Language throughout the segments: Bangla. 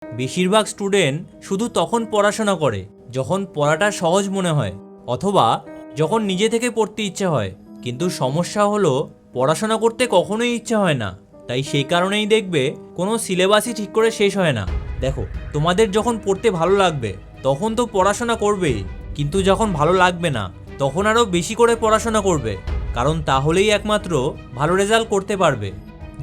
বেশিরভাগ স্টুডেন্ট শুধু তখন পড়াশোনা করে যখন পড়াটা সহজ মনে হয় অথবা যখন নিজে থেকে পড়তে ইচ্ছে হয়। কিন্তু সমস্যা হলো পড়াশোনা করতে কখনোই ইচ্ছে হয় না। তাই সেই কারণেই দেখবে কোনো সিলেবাসই ঠিক করে শেষ হয় না। দেখো, তোমাদের যখন পড়তে ভালো লাগবে তখন তো পড়াশোনা করবেই, কিন্তু যখন ভালো লাগবে না তখন আরও বেশি করে পড়াশোনা করবে, কারণ তাহলেই একমাত্র ভালো রেজাল্ট করতে পারবে।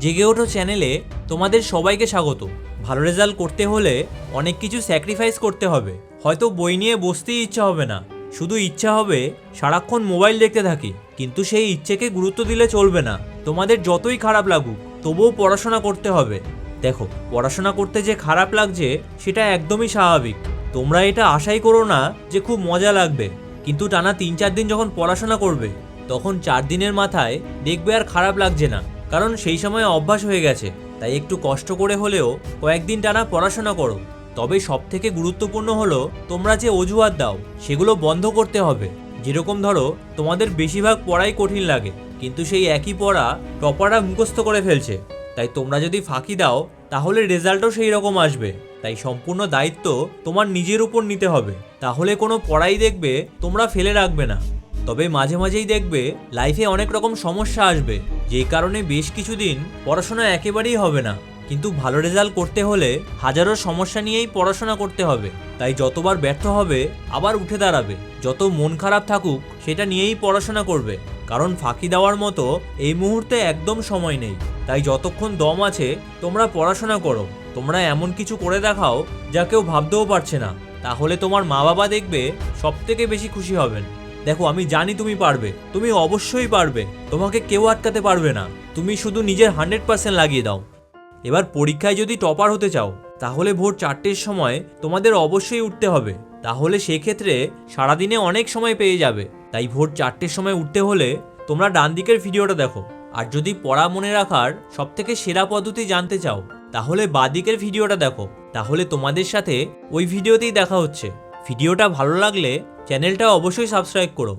জেগে ওঠো চ্যানেলে তোমাদের সবাইকে স্বাগত। ভালো রেজাল্ট করতে হলে অনেক কিছু স্যাক্রিফাইস করতে হবে। হয়তো বই নিয়ে বসতেই ইচ্ছা হবে না, শুধু ইচ্ছা হবে সারাক্ষণ মোবাইল দেখতে থাকি, কিন্তু সেই ইচ্ছেকে গুরুত্ব দিলে চলবে না। তোমাদের যতই খারাপ লাগুক তবুও পড়াশোনা করতে হবে। দেখো, পড়াশোনা করতে যে খারাপ লাগছে সেটা একদমই স্বাভাবিক। তোমরা এটা আশাই করো না যে খুব মজা লাগবে, কিন্তু টানা 3-4 দিন যখন পড়াশোনা করবে তখন 4 দিনের মাথায় দেখবে আর খারাপ লাগছে না, কারণ সেই সময় অভ্যাস হয়ে গেছে। তাই একটু কষ্ট করে হলেও কয়েকদিন টানা পড়াশোনা করো। তবে সবথেকে গুরুত্বপূর্ণ হলো তোমরা যে অজুহাত দাও সেগুলো বন্ধ করতে হবে। যেরকম ধরো, তোমাদের বেশিরভাগ পড়াই কঠিন লাগে, কিন্তু সেই একই পড়া টপাররা মুখস্থ করে ফেলছে। তাই তোমরা যদি ফাঁকি দাও তাহলে রেজাল্টও সেই রকম আসবে। তাই সম্পূর্ণ দায়িত্ব তোমার নিজের উপর নিতে হবে, তাহলে কোনো পড়াই দেখবে তোমরা ফেলে রাখবে না। তবে মাঝে মাঝেই দেখবে লাইফে অনেক রকম সমস্যা আসবে, যেই কারণে বেশ কিছুদিন পড়াশোনা একেবারেই হবে না। কিন্তু ভালো রেজাল্ট করতে হলে হাজারো সমস্যা নিয়েই পড়াশোনা করতে হবে। তাই যতবার ব্যর্থ হবে আবার উঠে দাঁড়াবে, যত মন খারাপ থাকুক সেটা নিয়েই পড়াশোনা করবে, কারণ ফাঁকি দেওয়ার মতো এই মুহূর্তে একদম সময় নেই। তাই যতক্ষণ দম আছে তোমরা পড়াশোনা করো। তোমরা এমন কিছু করে দেখাও যা কেউ ভাবতেও পারছে না, তাহলে তোমার মা বাবা দেখবে সবথেকে বেশি খুশি হবেন। দেখো, আমি জানি তুমি পারবে, তুমি অবশ্যই পারবে, তোমাকে কেউ আটকাতে পারবে না। তুমি শুধু নিজের 100% লাগিয়ে দাও। এবার পরীক্ষায় যদি টপার হতে চাও তাহলে ভোর 4টের সময় তোমাদের অবশ্যই উঠতে হবে, তাহলে সেক্ষেত্রে সারাদিনে অনেক সময় পেয়ে যাবে। তাই ভোর 4টের সময় উঠতে হলে তোমরা ডান দিকের ভিডিওটা দেখো। আর যদি পড়া মনে রাখার সবথেকে সেরা পদ্ধতি জানতে চাও তাহলে বাঁ দিকের ভিডিওটা দেখো। তাহলে তোমাদের সাথে ওই ভিডিওতেই দেখা হচ্ছে। ভিডিওটা ভালো লাগলে চ্যানেলটা অবশ্যই সাবস্ক্রাইব করো।